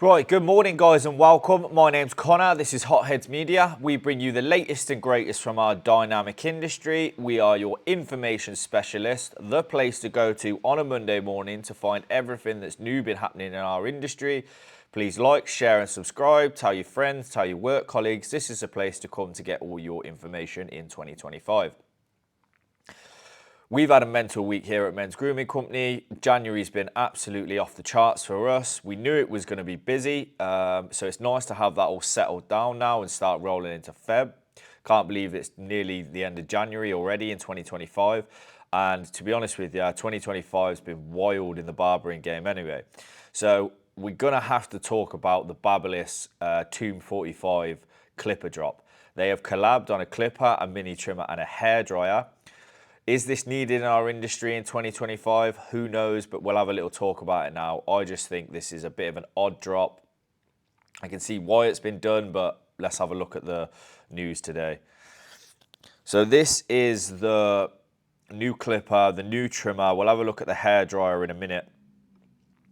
Right, good morning guys and welcome. My name's Connor, this is Hotheads Media. We bring you the latest and greatest from our dynamic industry. We are your information specialist, the place to go to on a Monday morning to find everything that's new been happening in our industry. Please like, share and subscribe, tell your friends, tell your work colleagues. This is a place to come to get all your information in 2025. We've had a mental week here at Men's Grooming Company. January's been absolutely off the charts for us. We knew it was going to be busy, so it's nice to have that all settled down now and start rolling into Feb. Can't believe it's nearly the end of January already in 2025. And to be honest with you, 2025 has been wild in the barbering game anyway. So we're going to have to talk about the BABYLISS Tomb 45 clipper drop. They have collabed on a clipper, a mini trimmer and a hairdryer. Is this needed in our industry in 2025? Who knows, but we'll have a little talk about it now. I just think this is a bit of an odd drop. I can see why it's been done, but let's have a look at the news today. So this is the new clipper, the new trimmer. We'll have a look at the hairdryer in a minute.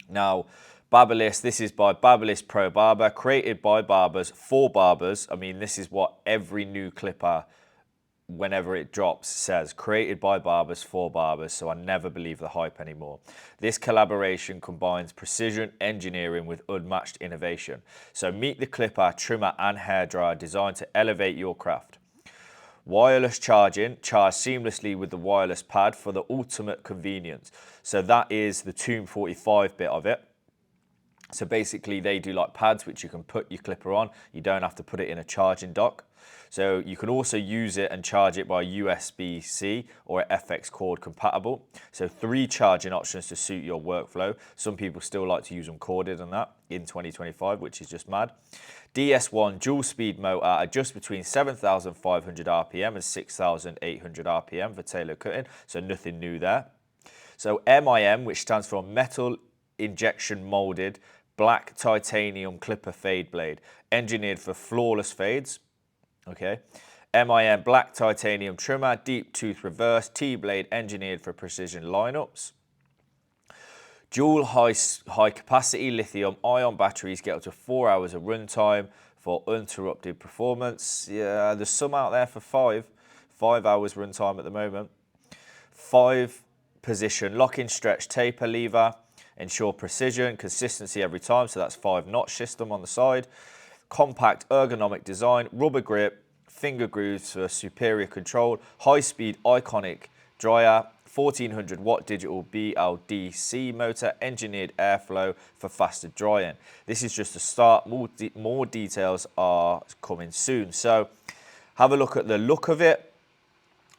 Now, BABYLISS, this is by BABYLISS Pro Barber, created by barbers for barbers. I mean, this is what every new clipper whenever it drops says, created by barbers for barbers, so I never believe the hype anymore. This collaboration combines precision engineering with unmatched innovation. So meet the clipper, trimmer and hairdryer designed to elevate your craft. Wireless charging, charge seamlessly with the wireless pad for the ultimate convenience. So that is the Tomb 45 bit of it. So basically they do like pads which you can put your clipper on. You don't have to put it in a charging dock. So you can also use it and charge it by USB-C or FX cord compatible. So 3 charging options to suit your workflow. Some people still like to use them corded and that in 2025, which is just mad. DS1 dual speed motor adjusts between 7,500 RPM and 6,800 RPM for tailor cutting. So nothing new there. So MIM, which stands for metal injection molded black titanium clipper fade blade, engineered for flawless fades. Okay, MIM black titanium trimmer, deep tooth reverse, T-blade engineered for precision lineups. Dual high capacity lithium ion batteries get up to 4 hours of runtime for uninterrupted performance. Yeah, there's some out there for 5 hours runtime at the moment. 5 position lock-in stretch taper lever, ensure precision, consistency every time. So that's 5 notch system on the side. Compact ergonomic design, rubber grip, finger grooves for superior control, high-speed iconic dryer, 1400 watt digital BLDC motor, engineered airflow for faster drying. This is just a start. More details are coming soon. So have a look at the look of it.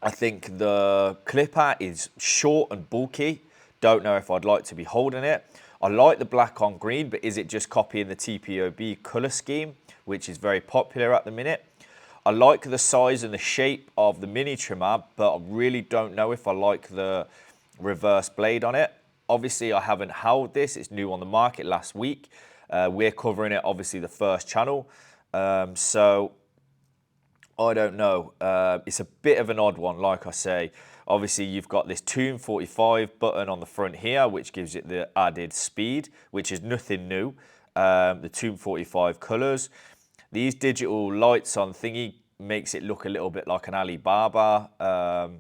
I think the clipper is short and bulky. Don't know if I'd like to be holding it. I like the black on green, but is it just copying the TPOB color scheme, which is very popular at the minute? I like the size and the shape of the mini trimmer, but I really don't know if I like the reverse blade on it. Obviously, I haven't held this. It's new on the market last week. We're covering it, obviously, the first channel. So I don't know. It's a bit of an odd one, like I say. Obviously, you've got this Tomb 45 button on the front here, which gives it the added speed, which is nothing new. The Tomb 45 colours. These digital lights on thingy makes it look a little bit like an Alibaba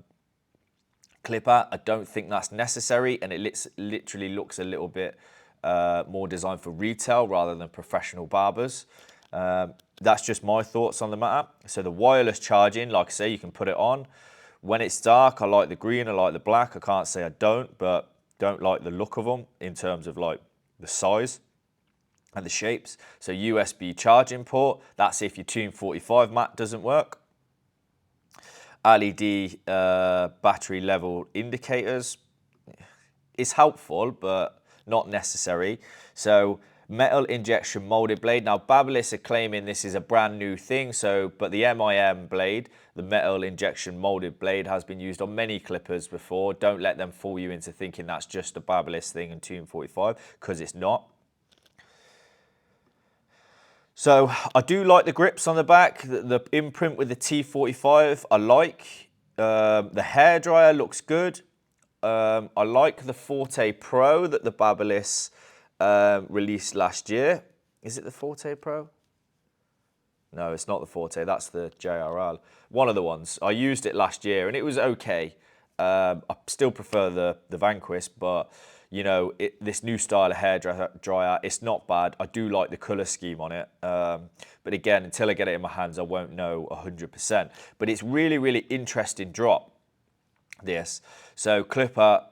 clipper. I don't think that's necessary, and it literally looks a little bit more designed for retail rather than professional barbers. That's just my thoughts on the matter. So the wireless charging, like I say, you can put it on. When it's dark, I like the green, I like the black. I can't say I don't, but don't like the look of them in terms of like the size and the shapes. So USB charging port, that's if your Tomb 45 mat doesn't work. LED battery level indicators. It's helpful, but not necessary. So metal injection molded blade. Now BABYLISS are claiming this is a brand new thing, but the MIM blade, the metal injection molded blade, has been used on many clippers before. Don't let them fool you into thinking that's just a BABYLISS thing and Tomb 45, because it's not. So I do like the grips on the back, the imprint with the T45 I like. The hairdryer looks good. I like the Forte Pro that the BABYLISS released last year. Is it the Forte Pro? No, it's not the Forte. That's the JRL. One of the ones. I used it last year and it was okay. I still prefer the Vanquish, but you know, this new style of hair dryer, it's not bad. I do like the color scheme on it. But again, until I get it in my hands, I won't know 100%. But it's really, really interesting drop, this. So Clipper,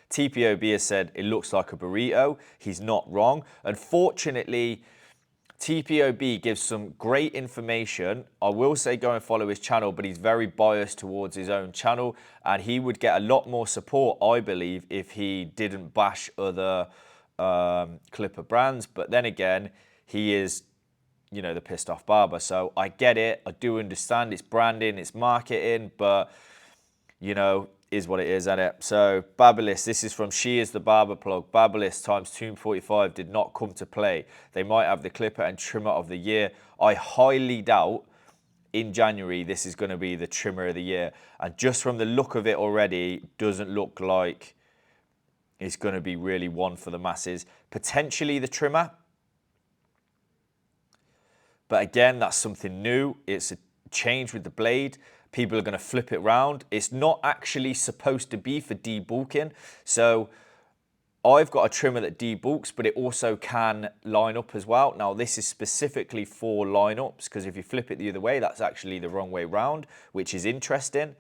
TPOB has said it looks like a burrito. He's not wrong. Unfortunately, TPOB gives some great information. I will say go and follow his channel, but he's very biased towards his own channel, and he would get a lot more support, I believe, if he didn't bash other Clipper brands. But then again, he is, you know, the pissed off barber. So I get it. I do understand it's branding, it's marketing, but, you know, is what it is, isn't it? So BABYLISS, this is from She Is the Barber Plug. BABYLISS times Tomb 45 did not come to play. They might have the clipper and trimmer of the year. I highly doubt in January this is going to be the trimmer of the year. And just from the look of it already, doesn't look like it's going to be really one for the masses. Potentially the trimmer. But again, that's something new. It's a change with the blade. People are going to flip it round. It's not actually supposed to be for debulking. So I've got a trimmer that debulks, but it also can line up as well. Now, this is specifically for lineups, because if you flip it the other way, that's actually the wrong way round, which is interesting.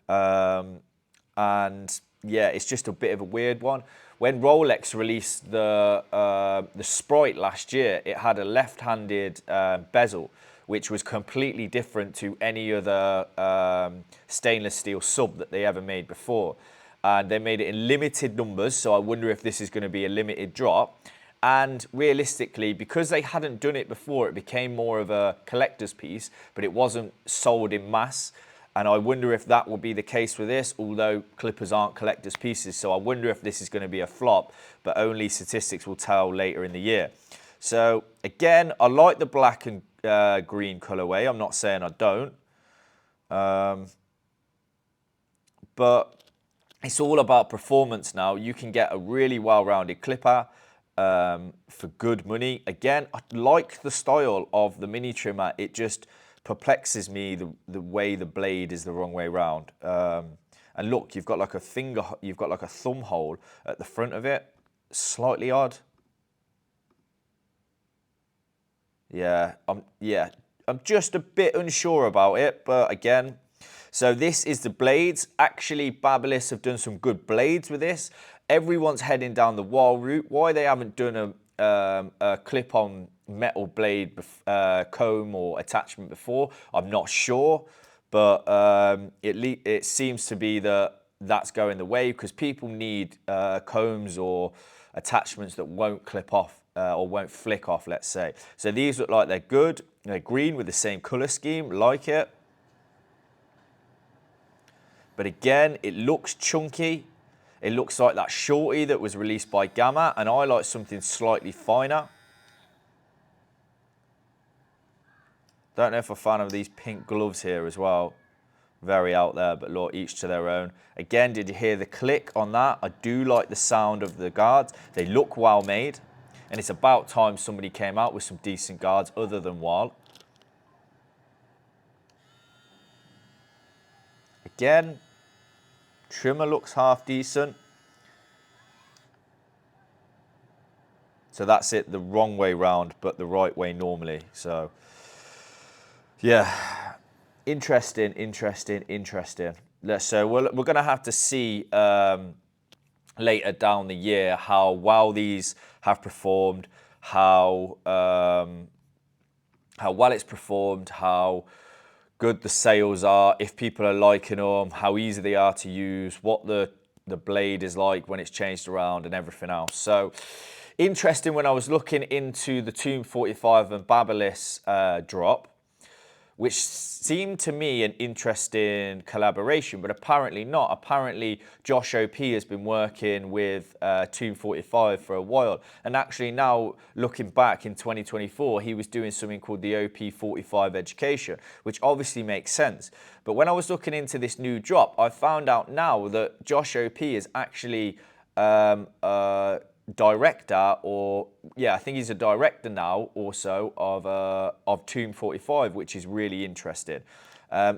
And yeah, it's just a bit of a weird one. When Rolex released the Sprite last year, it had a left-handed bezel, which was completely different to any other stainless steel sub that they ever made before. And they made it in limited numbers, so I wonder if this is going to be a limited drop. And realistically, because they hadn't done it before, it became more of a collector's piece, but it wasn't sold in mass. And I wonder if that will be the case with this, although clippers aren't collector's pieces. So I wonder if this is going to be a flop, but only statistics will tell later in the year. So again, I like the black and green colorway. I'm not saying I don't. But it's all about performance now. You can get a really well-rounded clipper for good money. Again, I like the style of the mini trimmer. It just perplexes me the way the blade is the wrong way round. And look, you've got like a thumb hole at the front of it. Slightly odd. Yeah, I'm just a bit unsure about it, but again, so this is the blades. Actually, BABYLISS have done some good blades with this. Everyone's heading down the Wahl route. Why they haven't done a clip-on metal blade comb or attachment before, I'm not sure, but it seems to be that's going the way, because people need combs or attachments that won't clip off or won't flick off, let's say. So these look like they're good. They're green with the same color scheme, like it. But again, it looks chunky. It looks like that shorty that was released by Gamma, and I like something slightly finer. Don't know if I'm a fan of these pink gloves here as well. Very out there, but look, each to their own. Again, did you hear the click on that? I do like the sound of the guards. They look well made. And it's about time somebody came out with some decent guards other than Wahl. Again, trimmer looks half decent. So that's it, the wrong way round, but the right way normally. So, yeah, interesting. So we're going to have to see later down the year how well these have performed, how well it's performed, how good the sales are, if people are liking them, how easy they are to use, what the blade is like when it's changed around and everything else. So interesting, when I was looking into the Tomb 45 and BABYLISS drop, which seemed to me an interesting collaboration, but apparently not. Apparently, Josh OP has been working with Tomb 45 for a while. And actually now, looking back in 2024, he was doing something called the OP 45 education, which obviously makes sense. But when I was looking into this new drop, I found out now that Josh OP is actually director, or yeah, I think he's a director now also of Tomb 45, which is really interesting.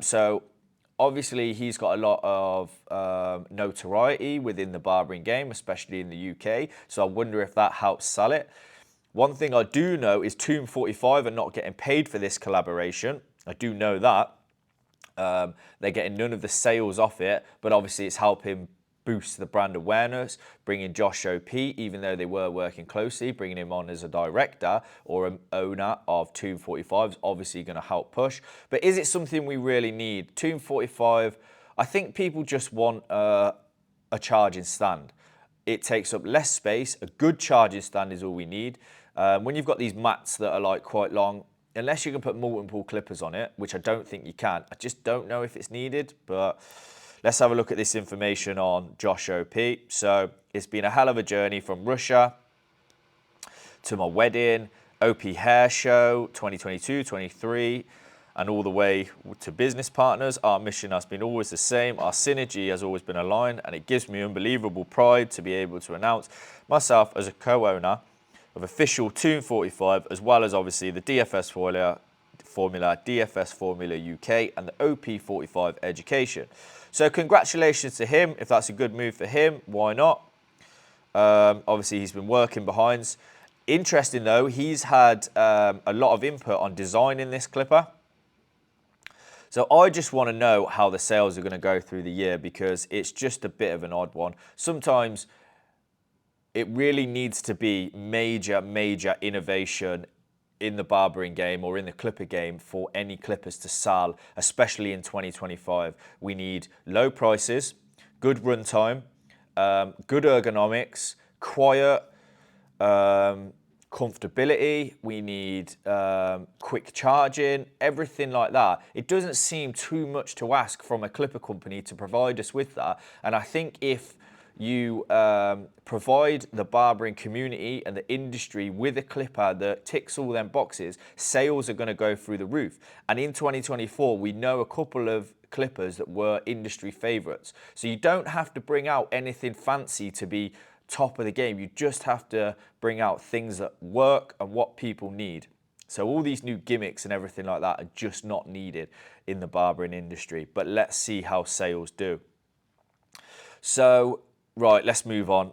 So obviously he's got a lot of notoriety within the barbering game, especially in the UK. So I wonder if that helps sell it. One thing I do know is Tomb 45 are not getting paid for this collaboration. I do know that. They're getting none of the sales off it, but obviously it's helping boost the brand awareness, bringing Josh OP, even though they were working closely, bringing him on as a director or an owner of Tomb 45 is obviously going to help push. But is it something we really need? Tomb 45, I think people just want a charging stand. It takes up less space. A good charging stand is all we need. When you've got these mats that are like quite long, unless you can put multiple clippers on it, which I don't think you can, I just don't know if it's needed, but let's have a look at this information on Josh OP. So it's been a hell of a journey from Russia to my wedding, OP hair show, 2022, 23, and all the way to business partners. Our mission has been always the same. Our synergy has always been aligned, and it gives me unbelievable pride to be able to announce myself as a co-owner of official Tomb 45, as well as obviously the DFS Formula, DFS Formula UK, and the OP45 education. So congratulations to him. If that's a good move for him, why not? Obviously, he's been working behind. Interesting though, he's had a lot of input on designing this clipper. So I just want to know how the sales are going to go through the year, because it's just a bit of an odd one. Sometimes it really needs to be major innovation in the barbering game or in the clipper game for any clippers to sell, especially in 2025. We need low prices, good runtime, good ergonomics, quiet, comfortability. We need quick charging, everything like that. It doesn't seem too much to ask from a clipper company to provide us with that. And I think if you provide the barbering community and the industry with a clipper that ticks all them boxes, sales are going to go through the roof. And in 2024, we know a couple of clippers that were industry favorites. So you don't have to bring out anything fancy to be top of the game. You just have to bring out things that work and what people need. So all these new gimmicks and everything like that are just not needed in the barbering industry. But let's see how sales do. So right, let's move on.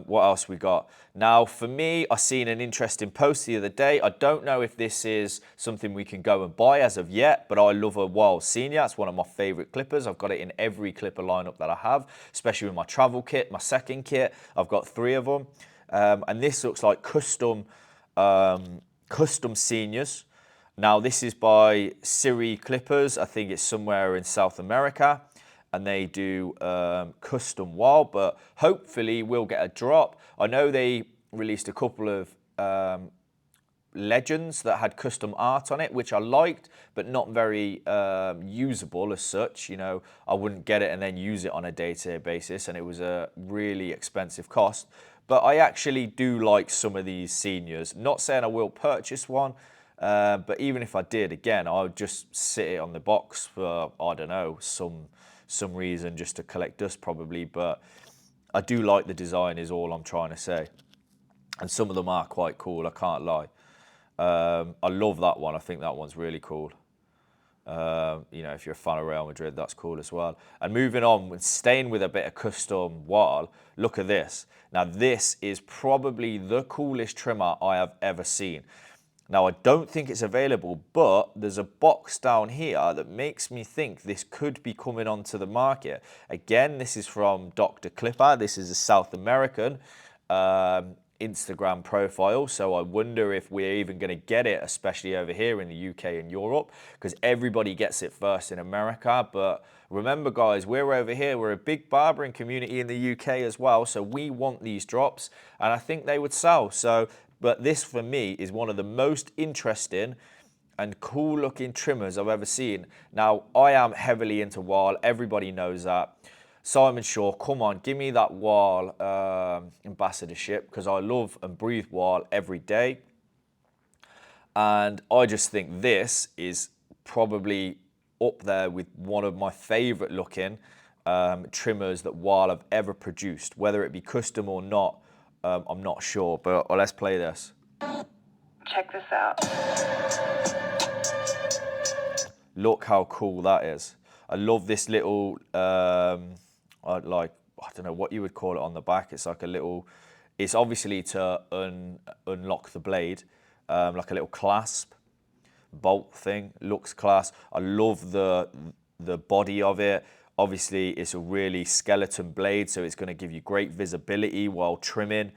What else we got? Now, for me, I seen an interesting post the other day. I don't know if this is something we can go and buy as of yet, but I love a Wahl Senior. It's one of my favorite clippers. I've got it in every clipper lineup that I have, especially with my travel kit, my second kit. I've got 3 of them. And this looks like custom seniors. Now, this is by Siri Clippers. I think it's somewhere in South America. And they do custom Wahl, but hopefully we'll get a drop. I know they released a couple of legends that had custom art on it, which I liked, but not very usable as such. You know, I wouldn't get it and then use it on a day-to-day basis, and it was a really expensive cost. But I actually do like some of these seniors. Not saying I will purchase one, but even if I did, again, I would just sit it on the box for, I don't know, some reason, just to collect dust probably. But I do like the design is all I'm trying to say, and some of them are quite cool, I can't lie. I love that one. I think that one's really cool. You know, if you're a fan of Real Madrid, that's cool as well. And moving on, staying with a bit of custom Wahl, look at this. Now this is probably the coolest trimmer I have ever seen. Now, I don't think it's available, but there's a box down here that makes me think this could be coming onto the market. Again, this is from Dr. Clipper. This is a South American Instagram profile, so I wonder if we're even going to get it, especially over here in the UK and Europe, because everybody gets it first in America. But remember, guys, we're over here. We're a big barbering community in the UK as well, so we want these drops, and I think they would sell. So, but this, for me, is one of the most interesting and cool looking trimmers I've ever seen. Now, I am heavily into Wahl. Everybody knows that. Simon Shaw, come on, give me that Wahl ambassadorship, because I love and breathe Wahl every day. And I just think this is probably up there with one of my favorite looking trimmers that Wahl have ever produced, whether it be custom or not. I'm not sure, but let's play this. Check this out. Look how cool that is. I love this little, like, I don't know what you would call it on the back. It's like a little, it's obviously to unlock the blade, like a little clasp bolt thing. Looks class. I love the body of it. Obviously, it's a really skeleton blade, so it's going to give you great visibility while trimming.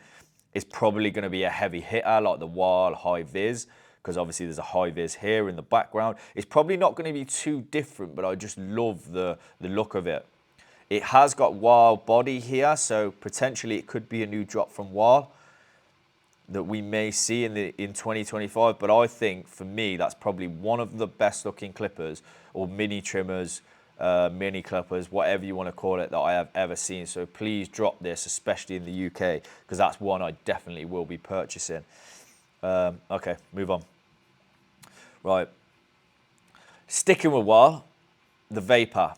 It's probably going to be a heavy hitter like the Wahl High Vis, because obviously there's a high vis here in the background. It's probably not going to be too different, but I just love the look of it. It has got Wahl body here, so potentially it could be a new drop from Wahl that we may see in 2025. But I think, for me, that's probably one of the best looking clippers or mini trimmers, mini clippers, whatever you want to call it, that I have ever seen. So please drop this, especially in the UK, because that's one I definitely will be purchasing. Okay, move on. Right. Sticking with Wahl, the Vapour.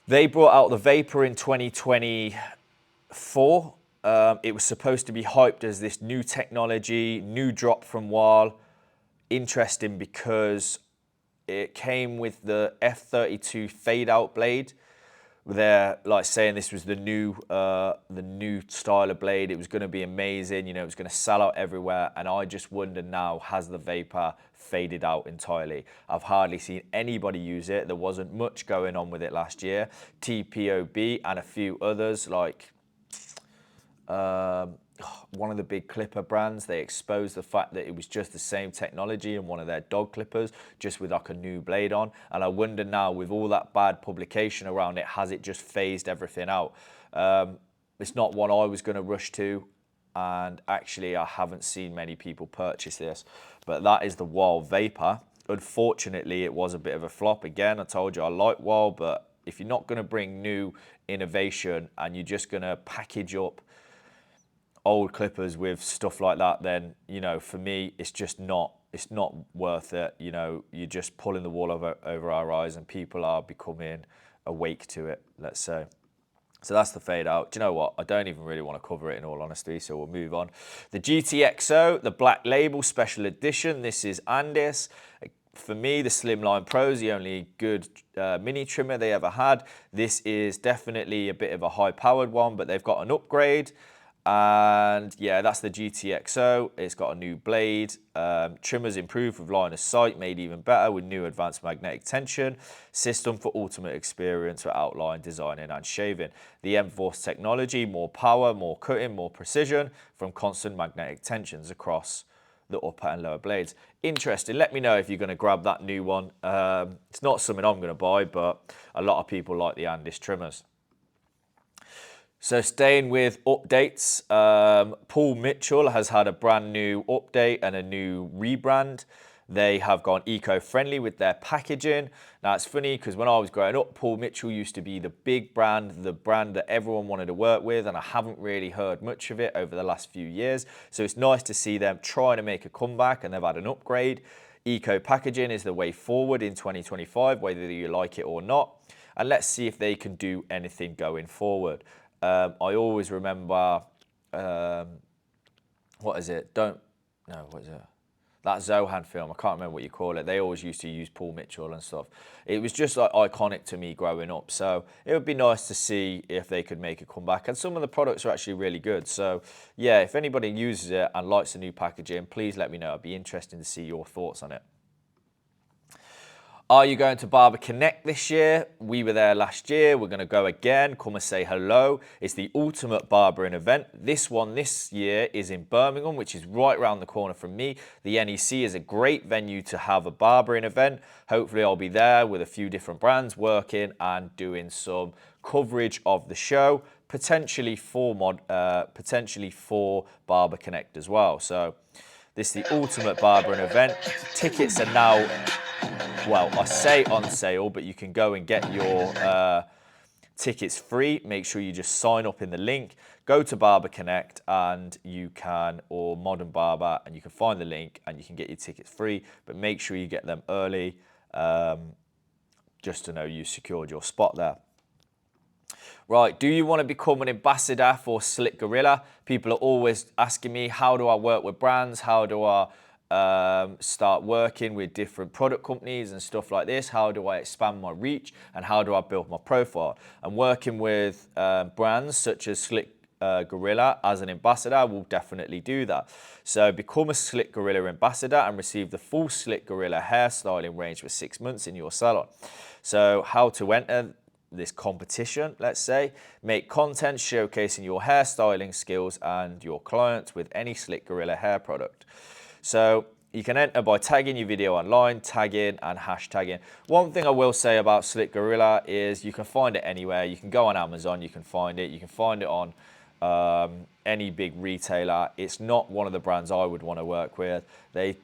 They brought out the Vapour in 2024. It was supposed to be hyped as this new technology, new drop from Wahl. Interesting because it came with the F32 fade out blade. They're like saying this was the new style of blade. It was going to be amazing. You know, it was going to sell out everywhere. And I just wonder now, has the Vapour faded out entirely? I've hardly seen anybody use it. There wasn't much going on with it last year. TPOB and a few others like one of the big clipper brands, they exposed the fact that it was just the same technology in one of their dog clippers, just with like a new blade on. And I wonder now, with all that bad publication around it, has it just phased everything out? It's not one I was going to rush to, and actually I haven't seen many people purchase this, but that is the Wahl Vapour. Unfortunately, it was a bit of a flop. Again, I told you I like Wahl, but if you're not going to bring new innovation and you're just going to package up old clippers with stuff like that, then, you know, for me, it's not worth it. You know, you're just pulling the wool over our eyes, and people are becoming awake to it, let's say. So that's the fade out. Do you know what? I don't even really want to cover it, in all honesty, so we'll move on. The GTX-EXO, the Black Label Special Edition. This is Andis. For me, the Slimline Pro is the only good mini trimmer they ever had. This is definitely a bit of a high-powered one, but they've got an upgrade. And yeah, that's the GTX-EXO. It's got a new blade. Trimmers improved with line of sight, made even better with new advanced magnetic tension. System for ultimate experience for outline, designing and shaving. The M-Force technology, more power, more cutting, more precision from constant magnetic tensions across the upper and lower blades. Interesting. Let me know if you're going to grab that new one. It's not something I'm going to buy, but a lot of people like the Andis trimmers. So staying with updates, Paul Mitchell has had a brand new update and a new rebrand. They have gone eco-friendly with their packaging. Now it's funny because when I was growing up, Paul Mitchell used to be the big brand, the brand that everyone wanted to work with, and I haven't really heard much of it over the last few years. So it's nice to see them trying to make a comeback, and they've had an upgrade. Eco packaging is the way forward in 2025, whether you like it or not. And let's see if they can do anything going forward. I always remember, what is it? What is it? That Zohan film, I can't remember what you call it. They always used to use Paul Mitchell and stuff. It was just like iconic to me growing up. So it would be nice to see if they could make a comeback. And some of the products are actually really good. So yeah, if anybody uses it and likes the new packaging, please let me know. It'd be interesting to see your thoughts on it. Are you going to Barber Connect this year? We were there last year. We're going to go again. Come and say hello. It's the ultimate barbering event. This one this year is in Birmingham, which is right around the corner from me. The NEC is a great venue to have a barbering event. Hopefully I'll be there with a few different brands working and doing some coverage of the show, potentially for Barber Connect as well. So this is the ultimate barbering event. Tickets are now, well, I say on sale, but you can go and get your tickets free. Make sure you just sign up in the link. Go to Barber Connect and you can, or Modern Barber, and you can find the link and you can get your tickets free. But make sure you get them early, just to know you secured your spot there. Right, do you want to become an ambassador for Slick Gorilla? People are always asking me, how do I work with brands? How do I start working with different product companies and stuff like this? How do I expand my reach? And how do I build my profile? And working with brands such as Slick Gorilla as an ambassador will definitely do that. So become a Slick Gorilla ambassador and receive the full Slick Gorilla hairstyling range for 6 months in your salon. So how to enter this competition, let's say: make content showcasing your hairstyling skills and your clients with any Slick Gorilla hair product. So you can enter by tagging your video online, tagging and hashtagging. One thing I will say about Slick Gorilla is you can find it anywhere. You can go on Amazon, you can find it. You can find it on any big retailer. It's not one of the brands I would want to work with. They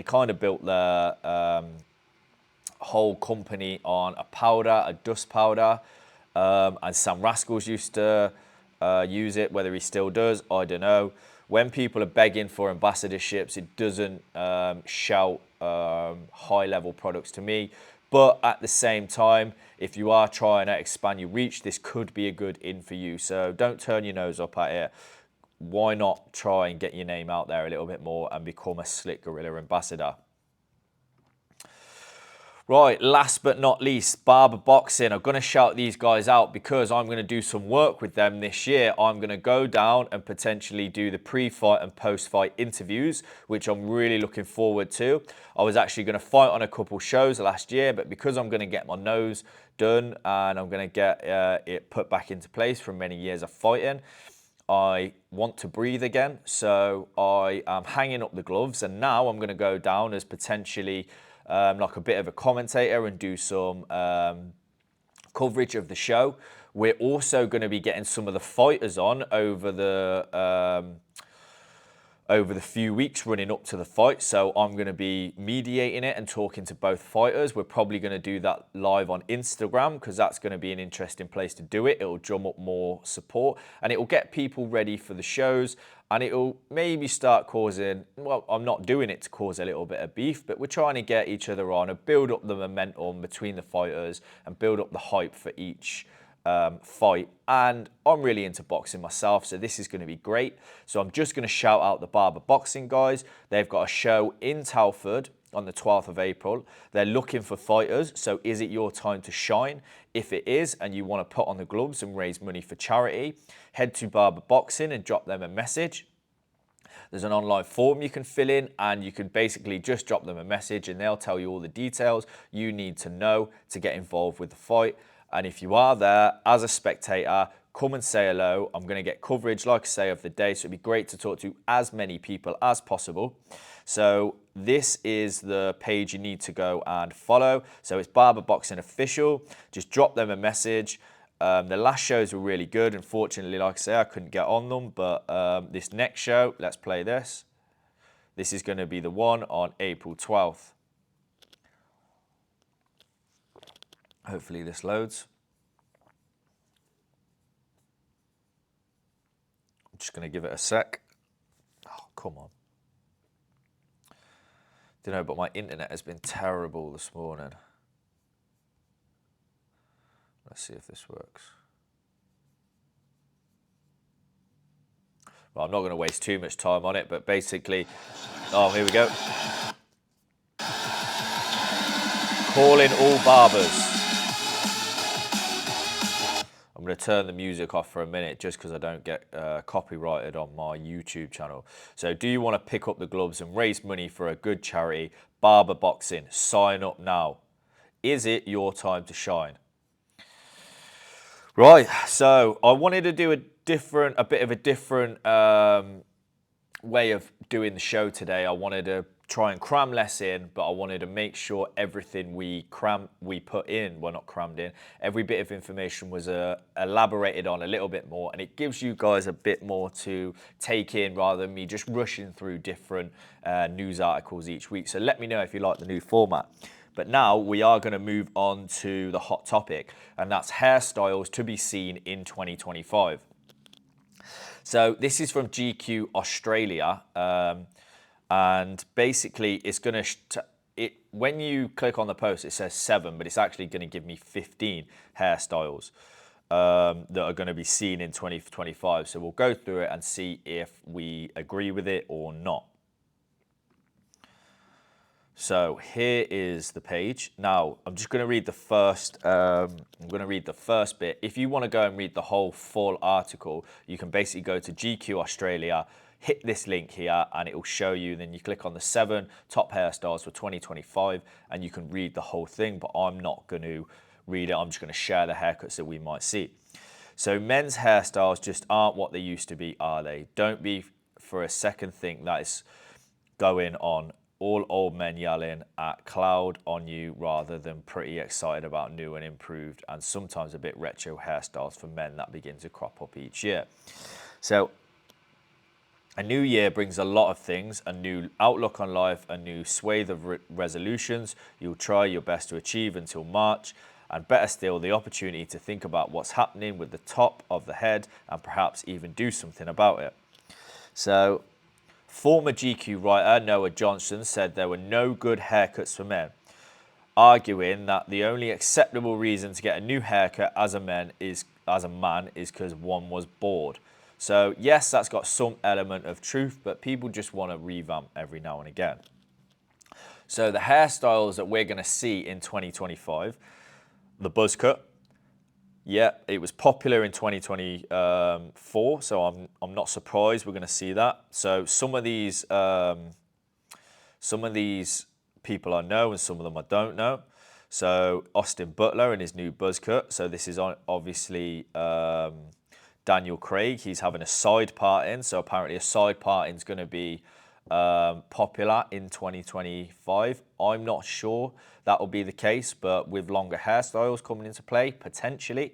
kind of built their whole company on a powder, a dust powder, and Sam Rascals used to use it. Whether he still does, I don't know. When people are begging for ambassadorships, it doesn't shout high-level products to me. But at the same time, if you are trying to expand your reach, this could be a good in for you. So don't turn your nose up at it. Why not try and get your name out there a little bit more and become a Slick Gorilla ambassador? Right, last but not least, Barber Boxing. I'm going to shout these guys out because I'm going to do some work with them this year. I'm going to go down and potentially do the pre-fight and post-fight interviews, which I'm really looking forward to. I was actually going to fight on a couple shows last year, but because I'm going to get my nose done and I'm going to get it put back into place from many years of fighting, I want to breathe again. So I am hanging up the gloves, and now I'm going to go down as potentially like a bit of a commentator and do some coverage of the show. We're also going to be getting some of the fighters on over the few weeks running up to the fight. So I'm going to be mediating it and talking to both fighters. We're probably going to do that live on Instagram because that's going to be an interesting place to do it. It'll drum up more support and it will get people ready for the shows, and it'll maybe start causing, well, I'm not doing it to cause a little bit of beef, but we're trying to get each other on and build up the momentum between the fighters and build up the hype for each fight. And I'm really into boxing myself, so this is going to be great. So I'm just going to shout out the Barber Boxing guys. They've got a show in Telford on the 12th of April. They're looking for fighters, so is it your time to shine? If it is, and you want to put on the gloves and raise money for charity, head to Barber Boxing and drop them a message. There's an online form you can fill in, and you can basically just drop them a message and they'll tell you all the details you need to know to get involved with the fight. And if you are there as a spectator, come and say hello. I'm going to get coverage, like I say, of the day. So it'd be great to talk to as many people as possible. So this is the page you need to go and follow. So it's Barber Boxing Official. Just drop them a message. The last shows were really good. Unfortunately, like I say, I couldn't get on them. But this next show, let's play this. This is going to be the one on April 12th. Hopefully this loads. I'm just going to give it a sec. Oh, come on. Don't know, but my internet has been terrible this morning. Let's see if this works. Well, I'm not going to waste too much time on it, but basically, oh, here we go. Calling all barbers. I'm going to turn the music off for a minute just because I don't get copyrighted on my YouTube channel. So do you want to pick up the gloves and raise money for a good charity? Barber Boxing, sign up now. Is it your time to shine? Right, so I wanted to do a bit of a different way of doing the show today. I wanted to try and cram less in, but I wanted to make sure everything we put in, well, not crammed in, every bit of information was elaborated on a little bit more, and it gives you guys a bit more to take in rather than me just rushing through different news articles each week. So let me know if you like the new format. But now we are going to move on to the hot topic, and that's hairstyles to be seen in 2025. So this is from GQ Australia, and basically it's going to, when you click on the post, it says 7, but it's actually going to give me 15 hairstyles. that are going to be seen in 2025. So we'll go through it and see if we agree with it or not. So here is the page. Now I'm just going to read the first. I'm going to read the first bit. If you want to go and read the whole full article, you can basically go to GQ Australia, hit this link here, and it will show you. Then you click on the 7 top hairstyles for 2025, and you can read the whole thing. But I'm not going to read it. I'm just going to share the haircuts that we might see. So men's hairstyles just aren't what they used to be, are they? Don't be for a second think that it's going on all old men yelling at cloud on you rather than pretty excited about new and improved and sometimes a bit retro hairstyles for men that begin to crop up each year. So a new year brings a lot of things, a new outlook on life, a new swathe of resolutions you'll try your best to achieve until March, and better still, the opportunity to think about what's happening with the top of the head and perhaps even do something about it. So former GQ writer Noah Johnson said there were no good haircuts for men, arguing that the only acceptable reason to get a new haircut as a man is because one was bored. So yes, that's got some element of truth, but people just want to revamp every now and again. So the hairstyles that we're going to see in 2025, the buzz cut. Yeah, it was popular in 2024, so I'm not surprised we're going to see that. So some of these people I know and some of them I don't know. So Austin Butler and his new buzz cut. So this is obviously Daniel Craig. He's having a side part in. So apparently a side part in is going to be popular in 2025. I'm not sure that will be the case, but with longer hairstyles coming into play, potentially.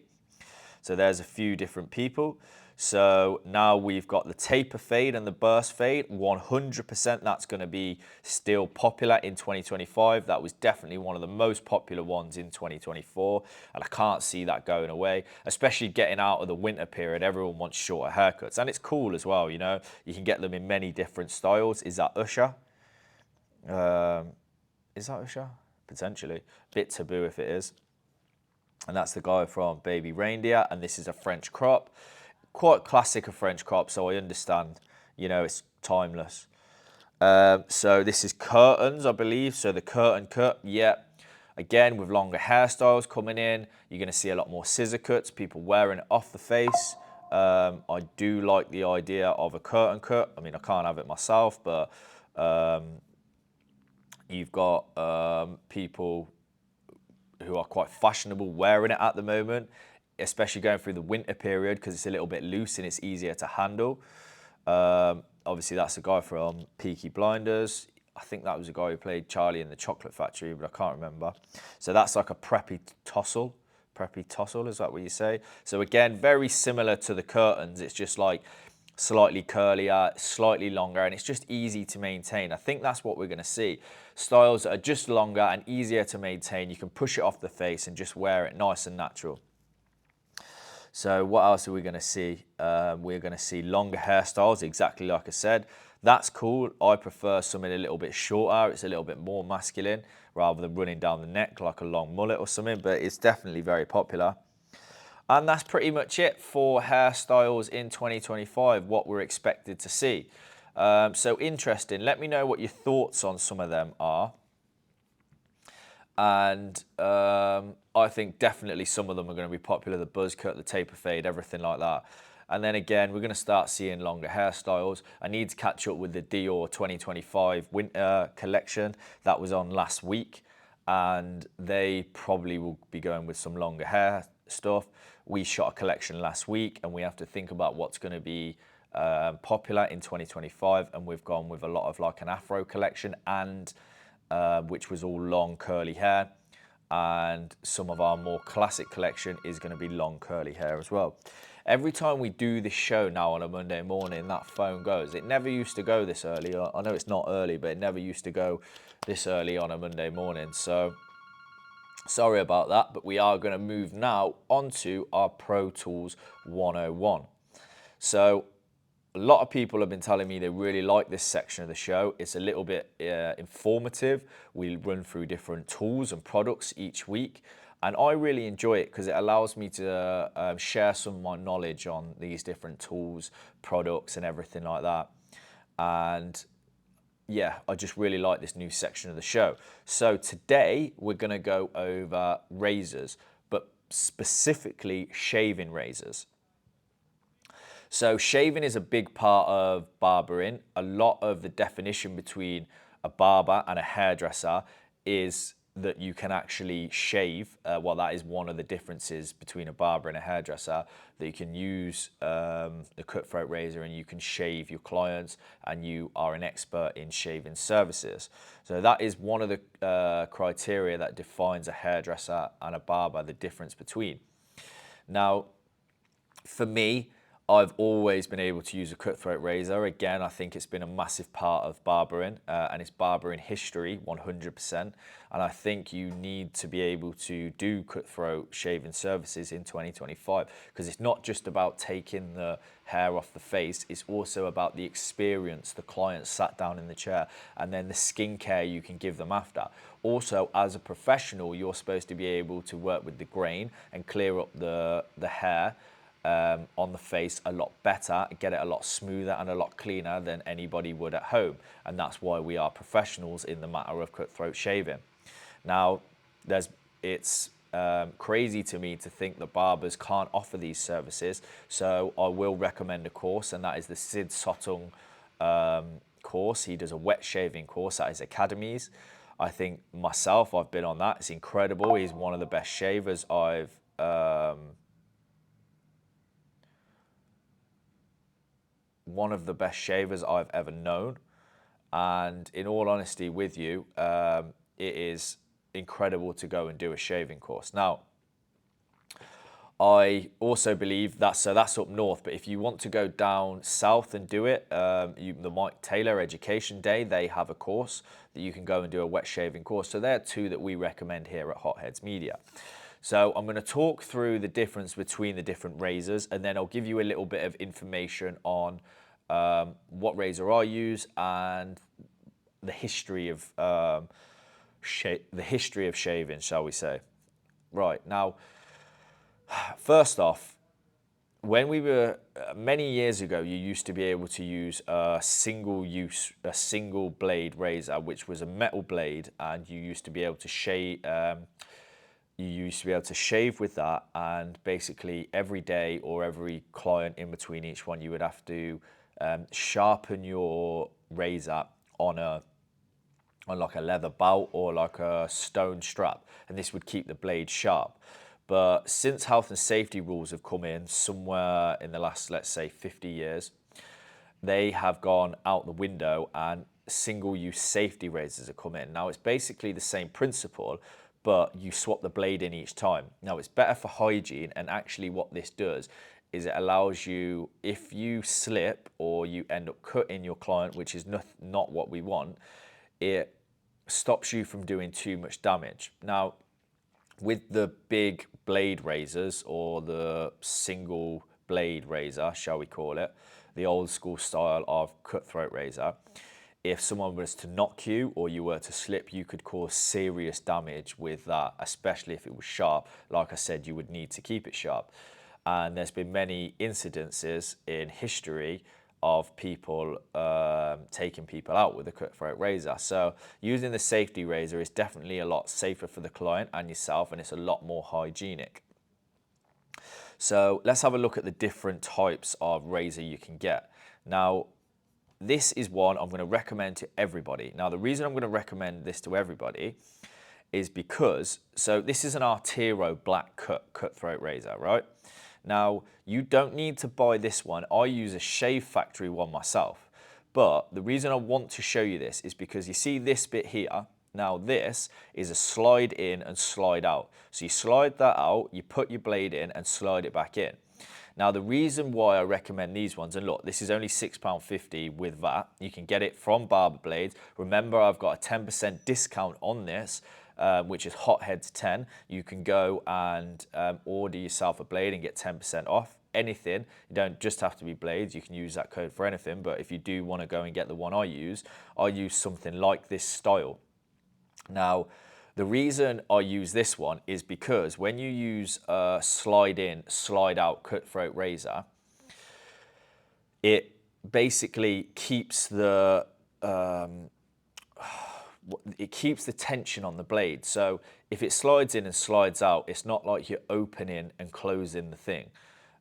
So there's a few different people. So now we've got the taper fade and the burst fade. 100% that's going to be still popular in 2025. That was definitely one of the most popular ones in 2024. And I can't see that going away, especially getting out of the winter period. Everyone wants shorter haircuts. And it's cool as well, you know. You can get them in many different styles. Is that Usher? Is that Usher? Potentially. Bit taboo if it is. And that's the guy from Baby Reindeer. And this is a French crop. Quite classic of French crop, so I understand, you know, it's timeless. So this is curtains, I believe. So the curtain cut, yeah. Again, with longer hairstyles coming in, you're going to see a lot more scissor cuts, people wearing it off the face. I do like the idea of a curtain cut. I mean, I can't have it myself, but you've got people who are quite fashionable wearing it at the moment, especially going through the winter period because it's a little bit loose and it's easier to handle. Obviously, that's a guy from Peaky Blinders. I think that was a guy who played Charlie in the Chocolate Factory, but I can't remember. So that's like a preppy tousle. Preppy tousle, is that what you say? So again, very similar to the curtains. It's just like slightly curlier, slightly longer, and it's just easy to maintain. I think that's what we're going to see. Styles that are just longer and easier to maintain. You can push it off the face and just wear it nice and natural. So what else are we going to see? We're going to see longer hairstyles, exactly like I said. That's cool. I prefer something a little bit shorter. It's a little bit more masculine rather than running down the neck like a long mullet or something, but it's definitely very popular. And that's pretty much it for hairstyles in 2025, what we're expected to see. So interesting. Let me know what your thoughts on some of them are. And I think definitely some of them are going to be popular. The buzz cut, the taper fade, everything like that. And then again, we're going to start seeing longer hairstyles. I need to catch up with the Dior 2025 winter collection that was on last week. And they probably will be going with some longer hair stuff. We shot a collection last week and we have to think about what's going to be popular in 2025. And we've gone with a lot of like an Afro collection and which was all long curly hair, and some of our more classic collection is going to be long curly hair as well. Every time we do this show now on a Monday morning, that phone goes. It never used to go this early. I know it's not early, but it never used to go this early on a Monday morning. So sorry about that, but we are going to move now onto our Pro Tools 101. So a lot of people have been telling me they really like this section of the show. It's a little bit informative. We run through different tools and products each week. And I really enjoy it because it allows me to share some of my knowledge on these different tools, products, and everything like that. And yeah, I just really like this new section of the show. So today we're going to go over razors, but specifically shaving razors. So shaving is a big part of barbering. A lot of the definition between a barber and a hairdresser is that you can actually shave. Well, that is one of the differences between a barber and a hairdresser, that you can use the cutthroat razor and you can shave your clients, and you are an expert in shaving services. So that is one of the criteria that defines a hairdresser and a barber, the difference between. Now, for me, I've always been able to use a cutthroat razor. Again, I think it's been a massive part of barbering and it's barbering history, 100%. And I think you need to be able to do cutthroat shaving services in 2025, because it's not just about taking the hair off the face, it's also about the experience the client sat down in the chair and then the skincare you can give them after. Also, as a professional, you're supposed to be able to work with the grain and clear up the hair on the face a lot better, get it a lot smoother and a lot cleaner than anybody would at home. And that's why we are professionals in the matter of cutthroat shaving. Now, it's crazy to me to think that barbers can't offer these services. So I will recommend a course, and that is the Sid Sotung course. He does a wet shaving course at his academies. I think myself, I've been on that. It's incredible. He's one of the best shavers I've ever known. And in all honesty with you, it is incredible to go and do a shaving course. Now, I also believe that's up north, but if you want to go down south and do it, the Mike Taylor Education Day, they have a course that you can go and do a wet shaving course. So they're two that we recommend here at Hotheads Media. So I'm going to talk through the difference between the different razors, and then I'll give you a little bit of information on what razor I use and the history of shaving, shall we say. Right, now, first off, when we were many years ago, you used to be able to use a single blade razor, which was a metal blade, and you used to be able to shave. You used to be able to shave with that, and basically every day or every client in between each one, you would have to sharpen your razor on like a leather belt or like a stone strap, and this would keep the blade sharp. But since health and safety rules have come in somewhere in the last, let's say, 50 years, they have gone out the window and single-use safety razors have come in. Now, it's basically the same principle, but you swap the blade in each time. Now, it's better for hygiene, and actually what this does is it allows you, if you slip or you end up cutting your client, which is not what we want, it stops you from doing too much damage. Now, with the big blade razors, or the single blade razor, shall we call it, the old school style of cutthroat razor, if someone was to knock you or you were to slip, you could cause serious damage with that, especially if it was sharp. Like I said, you would need to keep it sharp. And there's been many incidences in history of people taking people out with a cutthroat razor. So using the safety razor is definitely a lot safer for the client and yourself, and it's a lot more hygienic. So let's have a look at the different types of razor you can get. Now, this is one I'm going to recommend to everybody. Now, the reason I'm going to recommend this to everybody is because, so this is an Artero black cutthroat razor, right? Now, you don't need to buy this one. I use a Shave Factory one myself. But the reason I want to show you this is because you see this bit here. Now, this is a slide in and slide out. So you slide that out, you put your blade in and slide it back in. Now, the reason why I recommend these ones, and look, this is only £6.50 with that. You can get it from Barber Blades. Remember, I've got a 10% discount on this, which is Hotheads 10. You can go and order yourself a blade and get 10% off anything. You don't just have to be blades. You can use that code for anything. But if you do want to go and get the one I use something like this style. Now, The reason I use this one is because when you use a slide in, slide out cutthroat razor, it basically keeps the tension on the blade. So if it slides in and slides out, it's not like you're opening and closing the thing,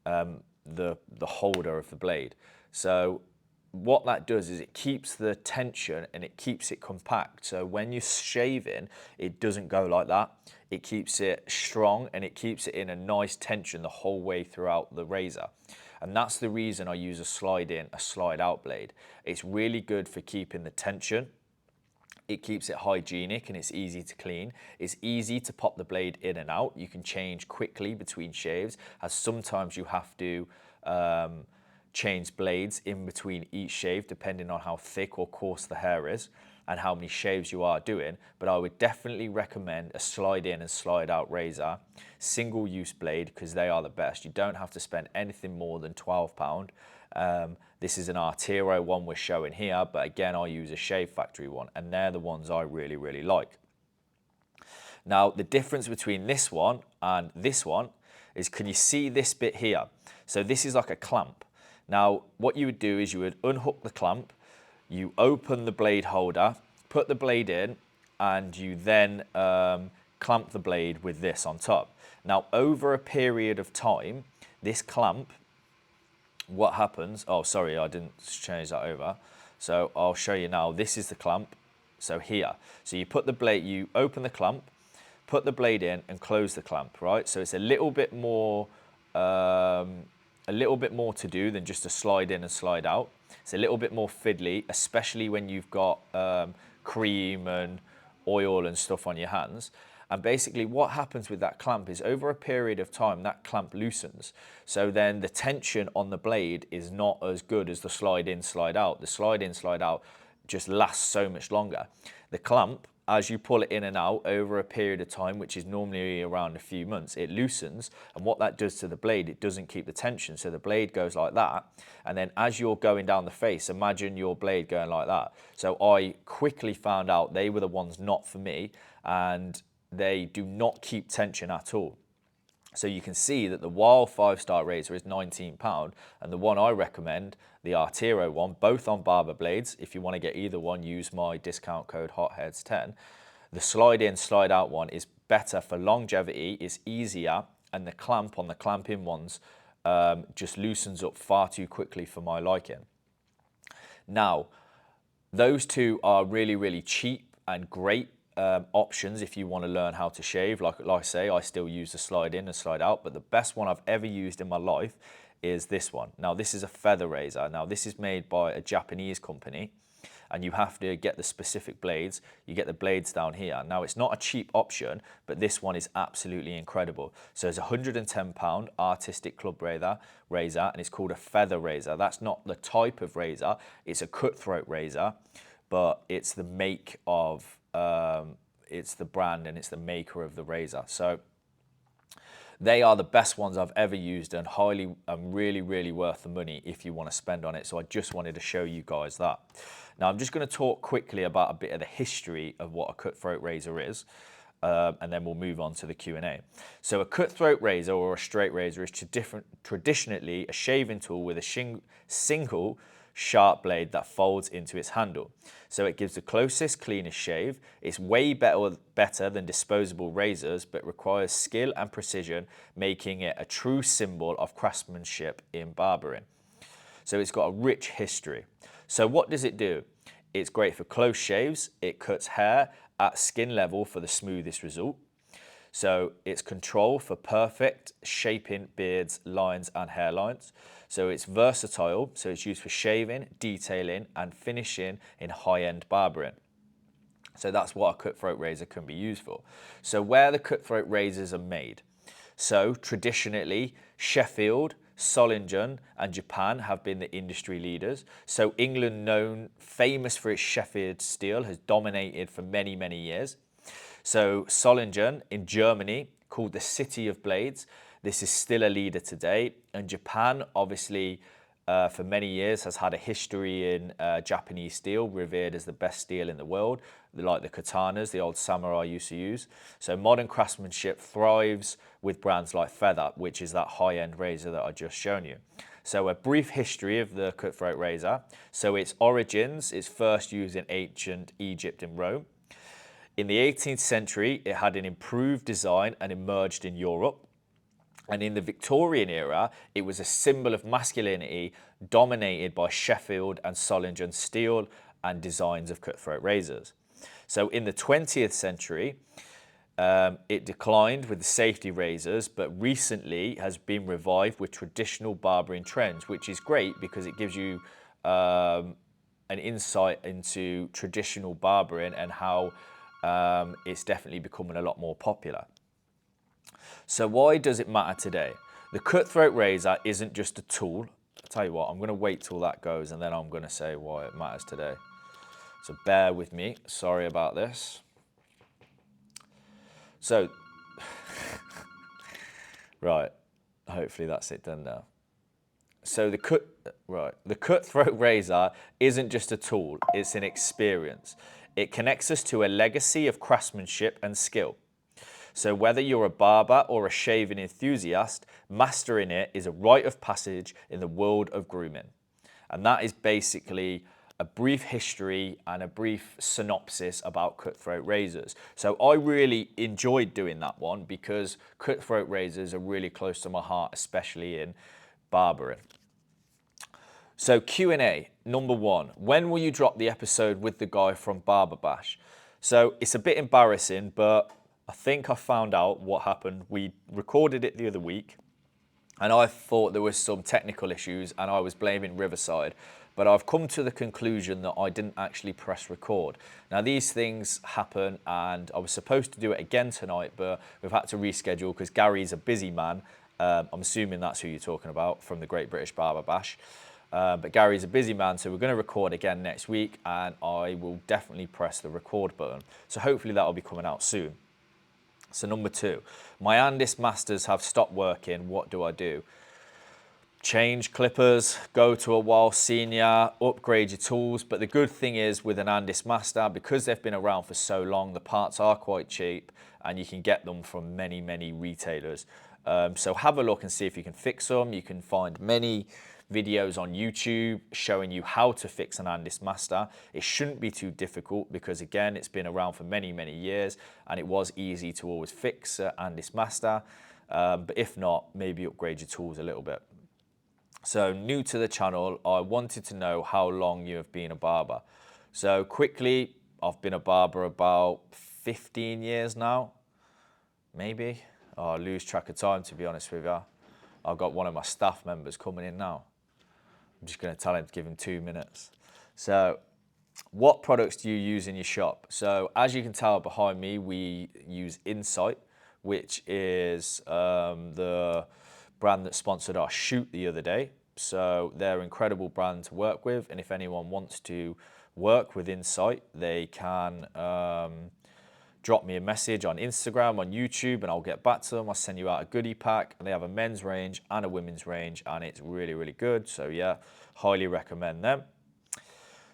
the holder of the blade. So what that does is it keeps the tension and it keeps it compact. So when you're shaving, it doesn't go like that. It keeps it strong and it keeps it in a nice tension the whole way throughout the razor. And that's the reason I use a slide in, a slide out blade. It's really good for keeping the tension. It keeps it hygienic and it's easy to clean. It's easy to pop the blade in and out. You can change quickly between shaves, as sometimes you have to change blades in between each shave depending on how thick or coarse the hair is and how many shaves you are doing. But I would definitely recommend a slide in and slide out razor, single use blade, because they are the best. You don't have to spend anything more than £12. This is an Artero one we're showing here, but again, I use a Shave Factory one, and they're the ones I really, really like. Now, the difference between this one and this one is, can you see this bit here? So this is like a clamp. Now, what you would do is you would unhook the clamp, you open the blade holder, put the blade in, and you then clamp the blade with this on top. Now, over a period of time, this clamp, what happens, oh, sorry, I didn't change that over. So I'll show you now. This is the clamp. So here, so you put the blade, you open the clamp, put the blade in and close the clamp, right? So it's a little bit more to do than just a slide in and slide out. It's a little bit more fiddly, especially when you've got cream and oil and stuff on your hands. And basically what happens with that clamp is over a period of time, that clamp loosens. So then the tension on the blade is not as good as the slide in, slide out. The slide in, slide out just lasts so much longer. The clamp, as you pull it in and out over a period of time, which is normally around a few months, it loosens. And what that does to the blade, it doesn't keep the tension. So the blade goes like that. And then as you're going down the face, imagine your blade going like that. So I quickly found out they were the ones not for me, and they do not keep tension at all. So you can see that the Wahl 5-star razor is £19, and the one I recommend, the Artero one, both on Barber blades. If you want to get either one, use my discount code HOTHEADS10. The slide in, slide out one is better for longevity, it's easier, and the clamp on the clamp in ones just loosens up far too quickly for my liking. Now, those two are really, really cheap and great options if you want to learn how to shave. Like I say, I still use the slide in and slide out, but the best one I've ever used in my life is this one. Now, this is a feather razor. Now, this is made by a Japanese company, and you have to get the specific blades. You get the blades down here. Now, it's not a cheap option, but this one is absolutely incredible. So it's £110 artistic club razor, and it's called a feather razor. That's not the type of razor. It's a cutthroat razor, but it's the make of it's the brand and it's the maker of the razor. So they are the best ones I've ever used, and really, really worth the money if you want to spend on it. So I just wanted to show you guys that. Now I'm just going to talk quickly about a bit of the history of what a cutthroat razor is, and then we'll move on to the Q&A. So a cutthroat razor or a straight razor is traditionally a shaving tool with a single sharp blade that folds into its handle. So it gives the closest, cleanest shave. It's way better than disposable razors, but requires skill and precision, making it a true symbol of craftsmanship in barbering. So it's got a rich history. So what does it do? It's great for close shaves. It cuts hair at skin level for the smoothest result. So it's control for perfect shaping beards, lines and hairlines. So it's versatile, so it's used for shaving, detailing and finishing in high-end barbering. So that's what a cutthroat razor can be used for. So where the cutthroat razors are made. So traditionally, Sheffield, Solingen and Japan have been the industry leaders. So England, famous for its Sheffield steel, has dominated for many, many years. So Solingen in Germany, called the City of Blades, this is still a leader today. And Japan, obviously, for many years has had a history in Japanese steel, revered as the best steel in the world, like the katanas the old samurai used to use. So modern craftsmanship thrives with brands like Feather, which is that high-end razor that I just shown you. So a brief history of the cutthroat razor. So its origins is first used in ancient Egypt and Rome. In the 18th century, it had an improved design and emerged in Europe. And in the Victorian era, it was a symbol of masculinity dominated by Sheffield and Solingen steel and designs of cutthroat razors. So in the 20th century, it declined with the safety razors, but recently has been revived with traditional barbering trends, which is great because it gives you an insight into traditional barbering and how it's definitely becoming a lot more popular. So why does it matter today? The cutthroat razor isn't just a tool. I'll tell you what, I'm going to wait till that goes and then I'm going to say why it matters today. So bear with me. Sorry about this. So, right, hopefully that's it done now. So the cutthroat razor isn't just a tool, it's an experience. It connects us to a legacy of craftsmanship and skill. So whether you're a barber or a shaving enthusiast, mastering it is a rite of passage in the world of grooming. And that is basically a brief history and a brief synopsis about cutthroat razors. So I really enjoyed doing that one because cutthroat razors are really close to my heart, especially in barbering. So Q&A, number one, when will you drop the episode with the guy from Barber Bash? So it's a bit embarrassing, but I think I found out what happened. We recorded it the other week and I thought there was some technical issues and I was blaming Riverside, but I've come to the conclusion that I didn't actually press record. Now these things happen and I was supposed to do it again tonight, but we've had to reschedule because Gary's a busy man. I'm assuming that's who you're talking about from the Great British Barber Bash. But Gary's a busy man, so we're going to record again next week and I will definitely press the record button. So hopefully that'll be coming out soon. So number two, my Andis Masters have stopped working. What do I do? Change clippers, go to a Wahl Senior, upgrade your tools. But the good thing is with an Andis Master, because they've been around for so long, the parts are quite cheap and you can get them from many, many retailers. So have a look and see if you can fix them. You can find many videos on YouTube showing you how to fix an Andis Master. It shouldn't be too difficult because again, it's been around for many, many years and it was easy to always fix an Andis Master. But if not, maybe upgrade your tools a little bit. So new to the channel, I wanted to know how long you have been a barber. So quickly, I've been a barber about 15 years now, maybe. I lose track of time, to be honest with you. I've got one of my staff members coming in now. I'm just going to tell him to give him 2 minutes. So what products do you use in your shop? So as you can tell behind me, we use Insight, which is the brand that sponsored our shoot the other day. So they're an incredible brand to work with. And if anyone wants to work with Insight, they can drop me a message on Instagram, on YouTube, and I'll get back to them. I'll send you out a goodie pack. And they have a men's range and a women's range, and it's really, really good. So yeah, highly recommend them.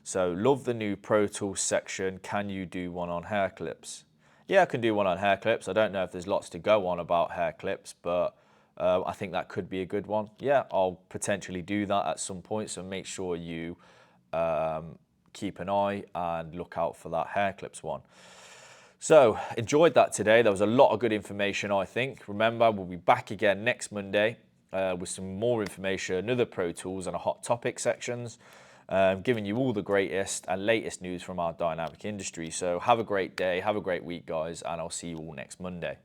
So love the new Pro Tools section. Can you do one on hair clips? Yeah, I can do one on hair clips. I don't know if there's lots to go on about hair clips, but I think that could be a good one. Yeah, I'll potentially do that at some point. So make sure you keep an eye and look out for that hair clips one. So enjoyed that today. There was a lot of good information, I think. Remember, we'll be back again next Monday with some more information, other Pro Tools and a hot topic sections, giving you all the greatest and latest news from our dynamic industry. So have a great day, have a great week, guys, and I'll see you all next Monday.